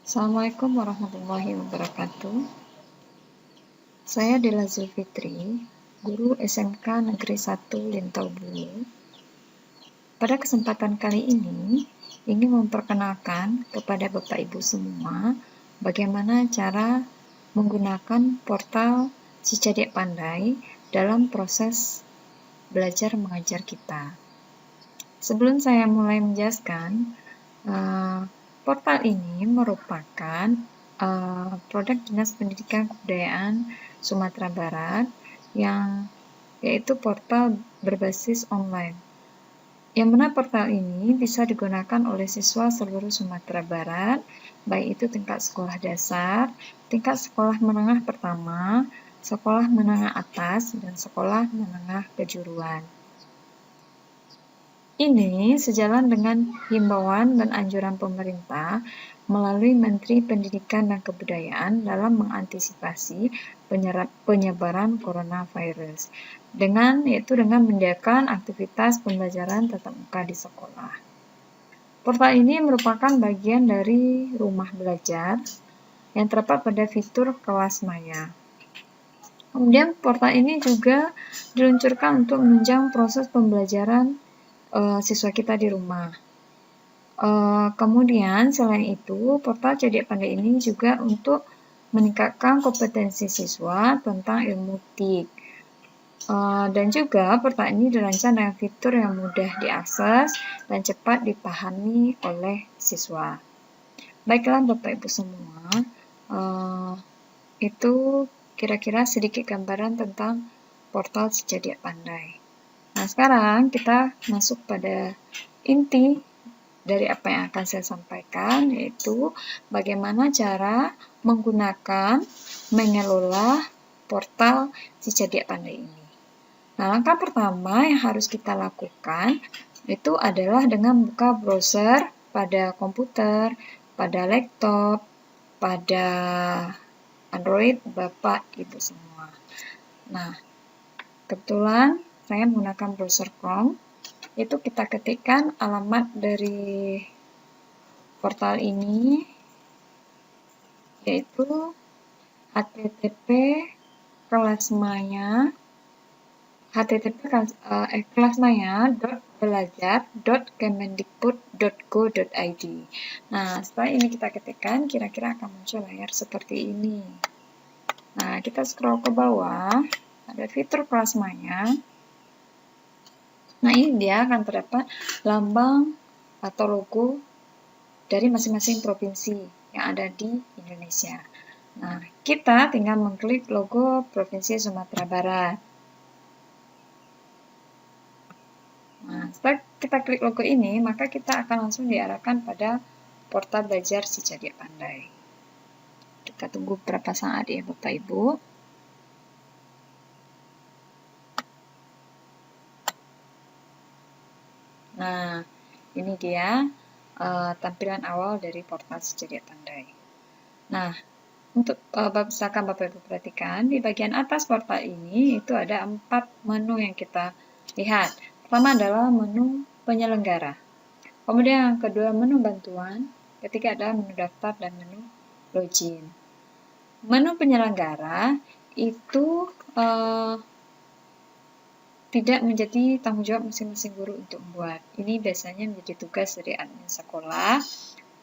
Assalamualaikum warahmatullahi wabarakatuh. Saya Dela Zulfitri, guru SMK Negeri 1 Lintau Bulu. Pada kesempatan kali ini, ingin memperkenalkan kepada Bapak Ibu semua bagaimana cara menggunakan portal Cicadik Pandai dalam proses belajar mengajar kita. Sebelum saya mulai menjelaskan, portal ini merupakan produk Dinas Pendidikan Kebudayaan Sumatera Barat yaitu portal berbasis online. Yang mana portal ini bisa digunakan oleh siswa seluruh Sumatera Barat, baik itu tingkat sekolah dasar, tingkat sekolah menengah pertama, sekolah menengah atas, dan sekolah menengah kejuruan. Ini sejalan dengan himbauan dan anjuran pemerintah melalui Menteri Pendidikan dan Kebudayaan dalam mengantisipasi penyebaran coronavirus dengan mendiadakan aktivitas pembelajaran tatap muka di sekolah. Portal ini merupakan bagian dari rumah belajar yang terdapat pada fitur kelas maya. Kemudian portal ini juga diluncurkan untuk menunjang proses pembelajaran siswa kita di rumah. Kemudian selain itu, portal Cicadik Pandai ini juga untuk meningkatkan kompetensi siswa tentang ilmu TIK. Dan juga portal ini dirancang dengan fitur yang mudah diakses dan cepat dipahami oleh siswa. Baiklah Bapak Ibu semua, itu kira-kira sedikit gambaran tentang portal Cicadik Pandai. Nah, sekarang kita masuk pada inti dari apa yang akan saya sampaikan, yaitu bagaimana cara menggunakan, mengelola portal Cicadik Pandai ini. Nah, langkah pertama yang harus kita lakukan itu adalah dengan buka browser pada komputer, pada laptop, pada Android Bapak Ibu semua. Nah, kebetulan saya menggunakan browser Chrome. Itu kita ketikkan alamat dari portal ini, yaitu kelasmaya.kemendikbud.go.id. Nah, setelah ini kita ketikkan, kira-kira akan muncul layar seperti ini. Nah, kita scroll ke bawah, ada fitur kelas maya. Nah, ini dia akan terdapat lambang atau logo dari masing-masing provinsi yang ada di Indonesia. Nah, kita tinggal mengklik logo Provinsi Sumatera Barat. Nah, setelah kita klik logo ini, maka kita akan langsung diarahkan pada portal belajar Cicadik Pandai. Kita tunggu beberapa saat ya Bapak Ibu. Nah, ini dia tampilan awal dari portal Cicadik Pandai. Nah, untuk misalkan Bapak Ibu perhatikan, di bagian atas portal ini itu ada 4 menu yang kita lihat. Pertama adalah menu penyelenggara. Kemudian yang kedua menu bantuan, ketiga adalah menu daftar dan menu login. Menu penyelenggara itu tidak menjadi tanggung jawab masing-masing guru untuk membuat. Ini biasanya menjadi tugas dari admin sekolah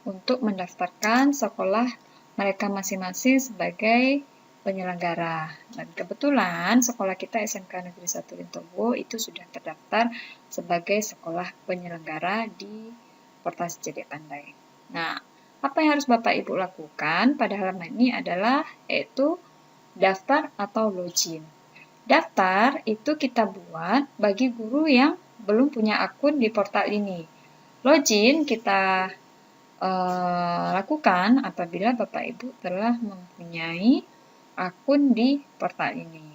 untuk mendaftarkan sekolah mereka masing-masing sebagai penyelenggara. Dan kebetulan sekolah kita SMK Negeri 1 Lintau Bulu itu sudah terdaftar sebagai sekolah penyelenggara di portal Cicadik Pandai. Nah, apa yang harus Bapak Ibu lakukan pada halaman ini adalah yaitu daftar atau login. Daftar itu kita buat bagi guru yang belum punya akun di portal ini. Login kita lakukan apabila Bapak Ibu telah mempunyai akun di portal ini.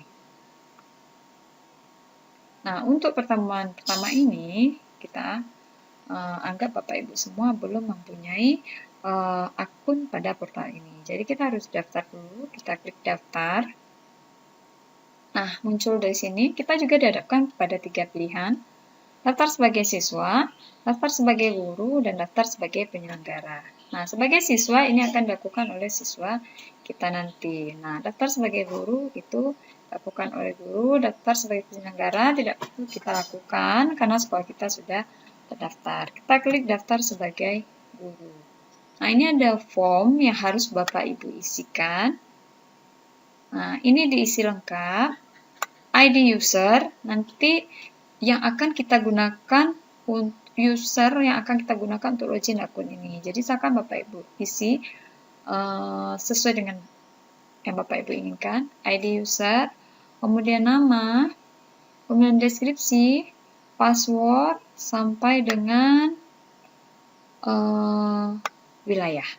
Nah, untuk pertemuan pertama ini kita anggap Bapak Ibu semua belum mempunyai akun pada portal ini. Jadi kita harus daftar dulu, kita klik daftar. Nah, muncul dari sini, kita juga dihadapkan pada 3 pilihan, daftar sebagai siswa, daftar sebagai guru, dan daftar sebagai penyelenggara. Nah, sebagai siswa ini akan dilakukan oleh siswa kita nanti. Nah, daftar sebagai guru itu dilakukan oleh guru, daftar sebagai penyelenggara tidak perlu kita lakukan karena sekolah kita sudah terdaftar. Kita klik daftar sebagai guru. Nah, ini ada form yang harus Bapak Ibu isikan. Nah, ini diisi lengkap. ID user, nanti yang akan kita gunakan untuk user yang akan kita gunakan untuk login akun ini. Jadi silakan Bapak Ibu isi sesuai dengan yang Bapak Ibu inginkan. ID user, kemudian nama, kemudian deskripsi, password, sampai dengan wilayah.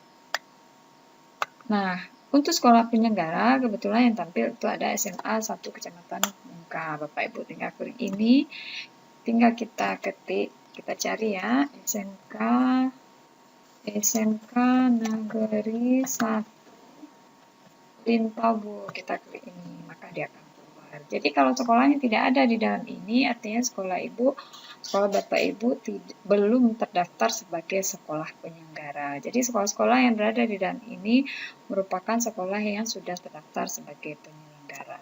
Nah, untuk sekolah penyelenggara, kebetulan yang tampil itu ada SMA 1 Kecamatan Mungka. Bapak Ibu tinggal klik ini, tinggal kita ketik, kita cari ya, SMK Negeri 1 Lintabu. Kita klik ini, maka dia akan keluar. Jadi kalau sekolahnya tidak ada di dalam ini, artinya sekolah Bapak Ibu belum terdaftar sebagai sekolah penyelenggara. Jadi sekolah-sekolah yang berada di dalam ini merupakan sekolah yang sudah terdaftar sebagai penyelenggara.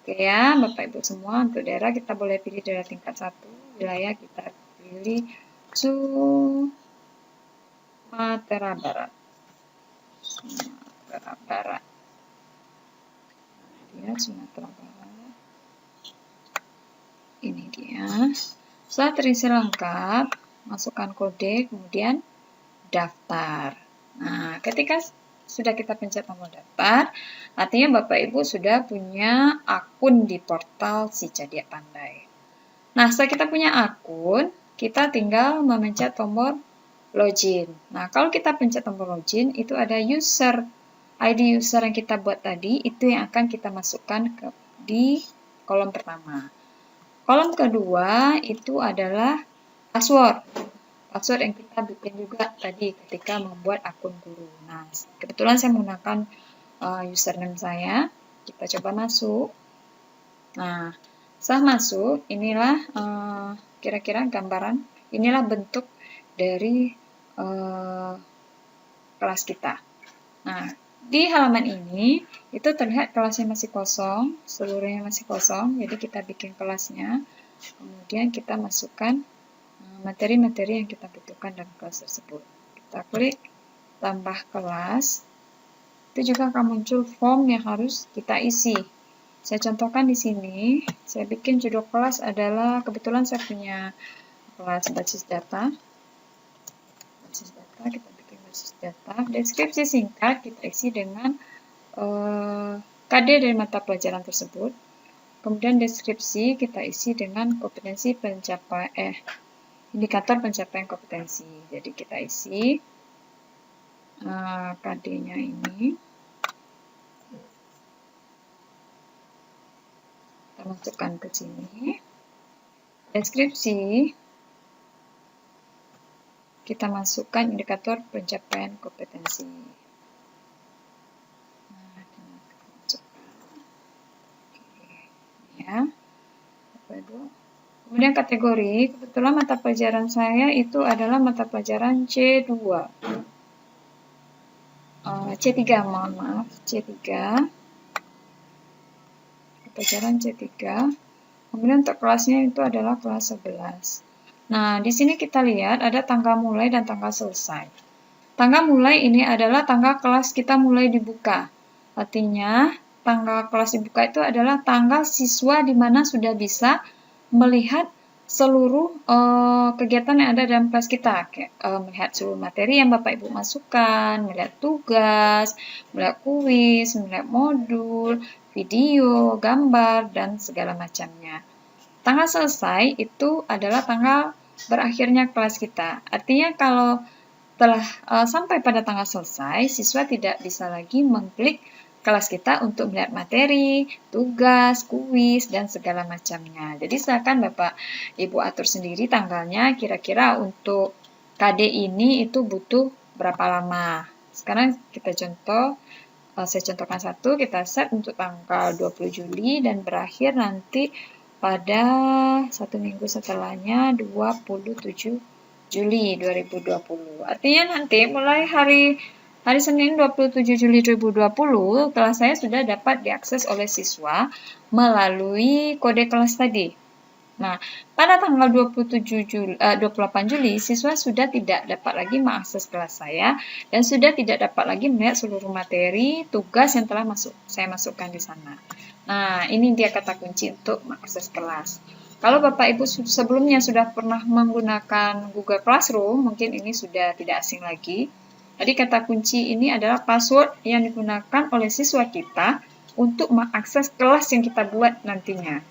Oke ya, Bapak Ibu semua, untuk daerah kita boleh pilih daerah tingkat 1, wilayah kita pilih Sumatera Barat. Sumatera Barat. Ya, Sumatera Barat. Ini dia. Setelah terisi lengkap, masukkan kode, kemudian daftar. Nah, ketika sudah kita pencet tombol daftar, artinya Bapak Ibu sudah punya akun di portal Si Cerdik Pandai. Nah, setelah kita punya akun, kita tinggal memencet tombol login. Nah, kalau kita pencet tombol login, itu ada user. ID user yang kita buat tadi, itu yang akan kita masukkan di kolom pertama. Kolom kedua, itu adalah password. Password yang kita bikin juga tadi ketika membuat akun guru. Nah, kebetulan saya menggunakan username saya. Kita coba masuk. Nah, setelah masuk, inilah kira-kira gambaran, inilah bentuk dari kelas kita. Nah, di halaman ini, itu terlihat kelasnya masih kosong, seluruhnya masih kosong, jadi kita bikin kelasnya, kemudian kita masukkan materi-materi yang kita butuhkan dalam kelas tersebut. Kita klik tambah kelas, itu juga akan muncul form yang harus kita isi. Saya contohkan di sini, saya bikin judul kelas adalah, kebetulan saya punya kelas basis data. Kita bikin basis data. Deskripsi singkat kita isi dengan KD dari mata pelajaran tersebut. Kemudian deskripsi kita isi dengan kompetensi indikator pencapaian kompetensi. Jadi kita isi KD-nya ini. Kita masukkan ke sini. Deskripsi kita masukkan indikator pencapaian kompetensi. Nah, ya. Kemudian kategori, kebetulan mata pelajaran saya itu adalah mata pelajaran C2. C3, mohon maaf, C3. Pelajaran C3. Kemudian untuk kelasnya itu adalah kelas 11. Nah, di sini kita lihat ada tanggal mulai dan tanggal selesai. Tanggal mulai ini adalah tanggal kelas kita mulai dibuka. Artinya, tanggal kelas dibuka itu adalah tanggal siswa di mana sudah bisa melihat seluruh kegiatan yang ada dalam kelas kita. Melihat seluruh materi yang Bapak Ibu masukkan, melihat tugas, melihat kuis, melihat modul, video, gambar, dan segala macamnya. Tanggal selesai itu adalah tanggal berakhirnya kelas kita. Artinya kalau telah sampai pada tanggal selesai, siswa tidak bisa lagi mengklik kelas kita untuk melihat materi, tugas, kuis, dan segala macamnya. Jadi silakan Bapak Ibu atur sendiri tanggalnya, kira-kira untuk KD ini itu butuh berapa lama. Sekarang kita saya contohkan satu, kita set untuk tanggal 20 Juli dan berakhir nanti pada 1 minggu setelahnya 27 Juli 2020. Artinya nanti mulai hari Senin 27 Juli 2020, kelas saya sudah dapat diakses oleh siswa melalui kode kelas tadi. Nah, pada tanggal 28 Juli, siswa sudah tidak dapat lagi mengakses kelas saya dan sudah tidak dapat lagi melihat seluruh materi, tugas yang telah saya masukkan di sana. Nah, ini dia kata kunci untuk mengakses kelas. Kalau Bapak Ibu sebelumnya sudah pernah menggunakan Google Classroom, mungkin ini sudah tidak asing lagi. Jadi kata kunci ini adalah password yang digunakan oleh siswa kita untuk mengakses kelas yang kita buat nantinya.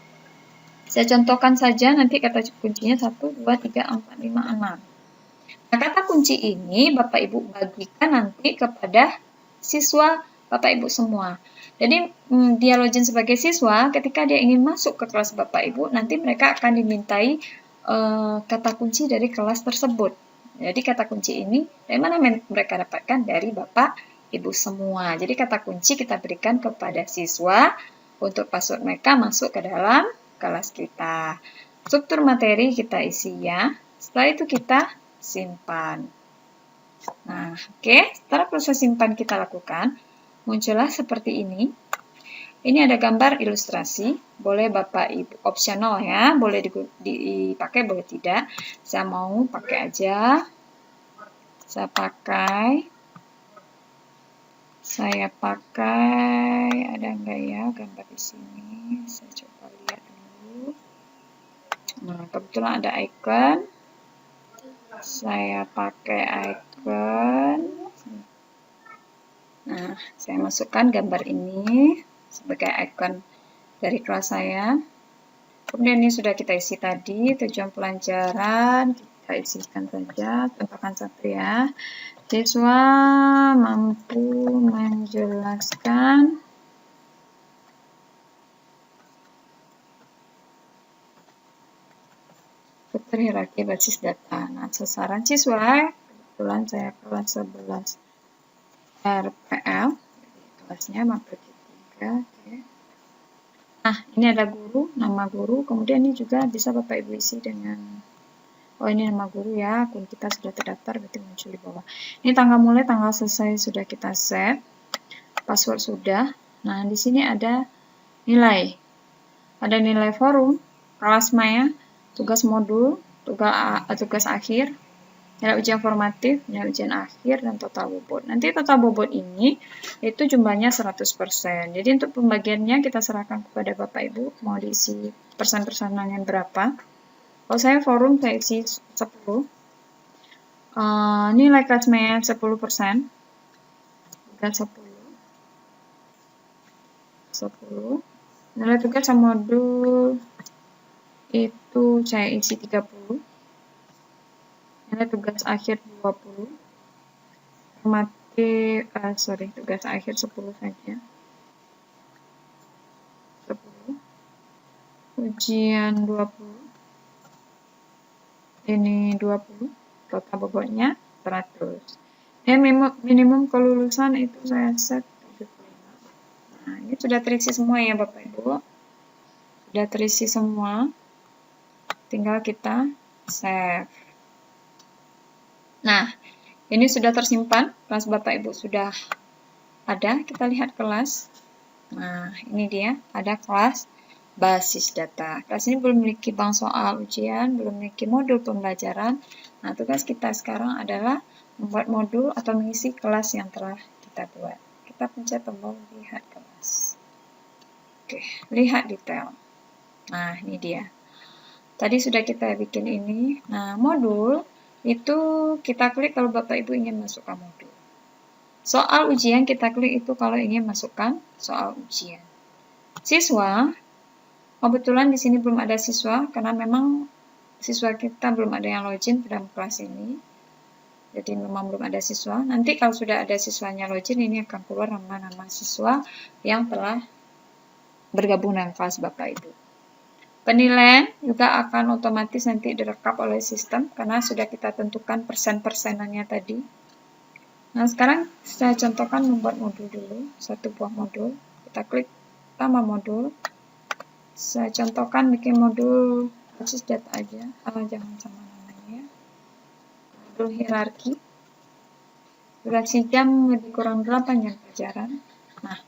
Saya contohkan saja nanti kata kuncinya 1, 2, 3, 4, 5, 6. Nah, kata kunci ini Bapak Ibu bagikan nanti kepada siswa Bapak Ibu semua. Jadi dia login sebagai siswa, ketika dia ingin masuk ke kelas Bapak Ibu, nanti mereka akan dimintai kata kunci dari kelas tersebut. Jadi kata kunci ini dari mana mereka dapatkan? Dari Bapak Ibu semua. Jadi kata kunci kita berikan kepada siswa untuk password mereka masuk ke dalam kelas kita. Struktur materi kita isi ya. Setelah itu kita simpan. Nah, oke. Setelah proses simpan kita lakukan, muncullah seperti ini. Ini ada gambar ilustrasi. Boleh Bapak Ibu opsional ya. Boleh dipakai, boleh tidak. Saya mau pakai aja. Saya pakai. Ada enggak ya gambar di sini? Saya coba lihat dulu. Nah, kebetulan ada icon. Saya pakai icon. Nah, saya masukkan gambar ini sebagai icon dari kelas saya. Kemudian ini sudah kita isi tadi, tujuan pelajaran, kita isikan saja, contohkan satu ya. Siswa mampu menjelaskan struktur hierarki basis data. Nah, sasaran siswa, kebetulan saya kelas 11 RPL, kelasnya mampu 3. Okay. Nah, ini ada guru, nama guru, kemudian ini juga bisa Bapak Ibu isi dengan, oh ini nama guru ya, akun kita sudah terdaftar, berarti muncul di bawah. Ini tanggal mulai, tanggal selesai sudah kita set, password sudah. Nah, di sini ada nilai. Ada nilai forum, kelas maya, tugas modul, tugas akhir, nilai ujian formatif, nilai ujian akhir, dan total bobot. Nanti total bobot ini itu jumlahnya 100%. Jadi untuk pembagiannya kita serahkan kepada Bapak Ibu, mau diisi persen-persenannya berapa. Kalau saya forum, saya isi 10. Nilai kelas maya 10%. Tugas 10. Nilai tugas sama modul itu saya isi 30. Nilai tugas akhir 20. Tugas akhir 10 saja. 10. Ujian 20. Ini 20. Total bobotnya 100. Minimum kelulusan itu saya set 75. Nah, ini sudah terisi semua ya Bapak Ibu. Sudah terisi semua. Tinggal kita save. Nah, ini sudah tersimpan. Kelas Bapak Ibu sudah ada. Kita lihat kelas. Nah, ini dia. Ada kelas basis data. Kelas ini belum memiliki bank soal ujian, belum memiliki modul pembelajaran. Nah, tugas kita sekarang adalah membuat modul atau mengisi kelas yang telah kita buat. Kita pencet tombol lihat kelas. Oke, lihat detail. Nah, ini dia. Tadi sudah kita bikin ini. Nah, modul itu kita klik kalau Bapak Ibu ingin masukkan modul. Soal ujian kita klik itu kalau ingin masukkan soal ujian. Siswa, kebetulan di sini belum ada siswa karena memang siswa kita belum ada yang login dalam kelas ini. Jadi memang belum ada siswa. Nanti kalau sudah ada siswanya login, ini akan keluar nama-nama siswa yang telah bergabung dengan kelas Bapak Ibu. Penilaian juga akan otomatis nanti direkap oleh sistem karena sudah kita tentukan persen-persenannya tadi. Nah, sekarang saya contohkan membuat modul dulu, satu buah modul. Kita klik tambah modul. Saya contohkan bikin modul basis data aja, jangan sama namanya. modul hierarki. Durasi jam lebih kurang 8 jam pelajaran. Nah,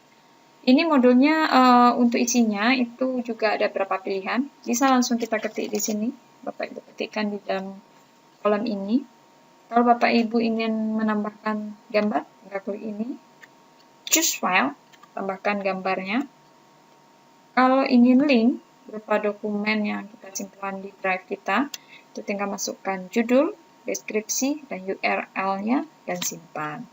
ini modulnya untuk isinya itu juga ada beberapa pilihan. Bisa langsung kita ketik di sini. Bapak Ibu ketikkan di dalam kolom ini. Kalau Bapak Ibu ingin menambahkan gambar, tinggal klik ini. Choose file, tambahkan gambarnya. Kalau ingin link berupa dokumen yang kita simpan di drive kita, itu tinggal masukkan judul, deskripsi, dan URL-nya, dan simpan.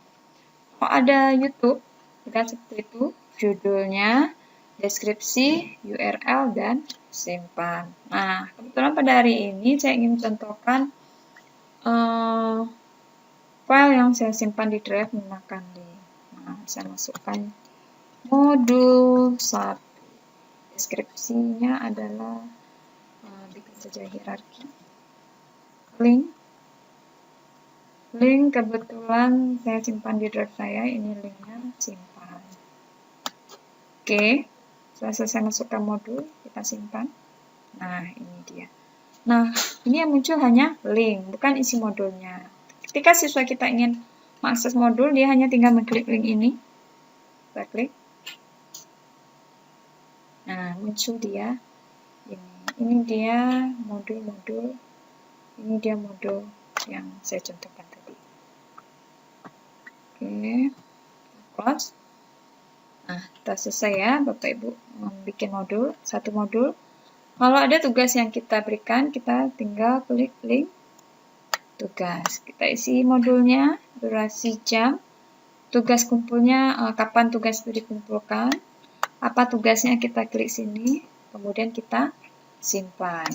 Kalau ada YouTube, juga seperti itu, judulnya, deskripsi, URL, dan simpan. Nah, kebetulan pada hari ini saya ingin contohkan file yang saya simpan di drive menggunakan link. Nah, saya masukkan modul 1. Deskripsinya adalah bikin saja hierarki. Link kebetulan saya simpan di drive saya, ini linknya simpan. Oke, setelah selesai masukkan modul, kita simpan. Nah, ini dia. Nah, ini yang muncul hanya link, bukan isi modulnya. Ketika siswa kita ingin mengakses modul, dia hanya tinggal mengklik link ini. Kita klik. Nah, muncul dia ini. Ini dia modul-modul. Ini dia modul yang saya contohkan tadi. Oke, close. Nah, kita selesai ya, Bapak Ibu membuat modul, satu modul. Kalau ada tugas yang kita berikan, kita tinggal klik link tugas. Kita isi modulnya, durasi jam, tugas kumpulnya, kapan tugas itu dikumpulkan, apa tugasnya kita klik sini, kemudian kita simpan.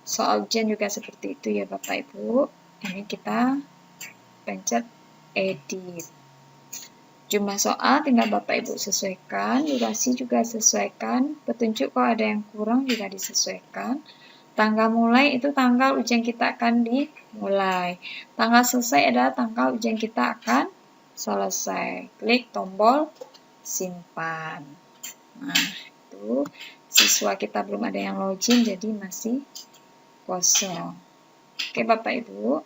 Soal ujian juga seperti itu ya Bapak Ibu. Ini kita pencet edit. Jumlah soal tinggal Bapak Ibu sesuaikan, durasi juga sesuaikan, petunjuk kalau ada yang kurang juga disesuaikan. Tanggal mulai itu tanggal ujian kita akan dimulai. Tanggal selesai adalah tanggal ujian kita akan selesai. Klik tombol simpan. Nah, itu siswa kita belum ada yang login jadi masih kosong. Oke Bapak Ibu,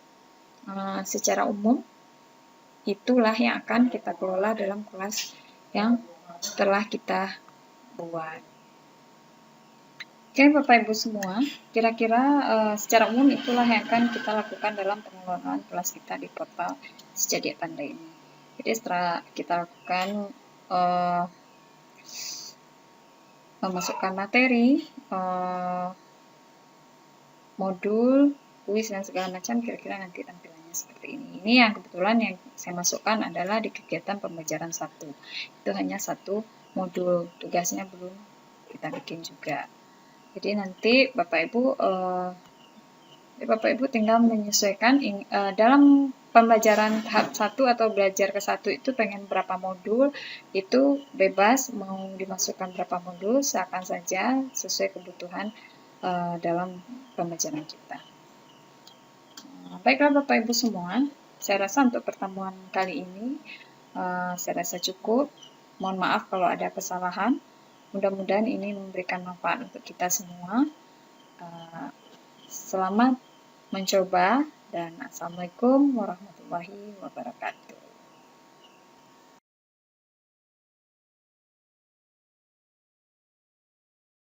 secara umum itulah yang akan kita kelola dalam kelas yang telah kita buat. Oke Bapak Ibu semua, kira-kira secara umum itulah yang akan kita lakukan dalam pengelolaan kelas kita di portal Si Cerdik Pandai ini. Jadi setelah kita lakukan memasukkan materi, modul, kuis, dan segala macam, kira-kira nanti tampilannya seperti ini. Ini yang kebetulan yang saya masukkan adalah di kegiatan pembelajaran 1. Itu hanya satu modul, tugasnya belum kita bikin juga. Jadi nanti Bapak Ibu tinggal menyesuaikan dalam pembelajaran tahap 1 atau belajar ke 1 itu pengen berapa modul, itu bebas mau dimasukkan berapa modul, seakan saja sesuai kebutuhan dalam pembelajaran kita. Baiklah Bapak Ibu semua, saya rasa untuk pertemuan kali ini saya rasa cukup. Mohon maaf kalau ada kesalahan. Mudah-mudahan ini memberikan manfaat untuk kita semua. Selamat mencoba dan Assalamualaikum warahmatullahi wabarakatuh.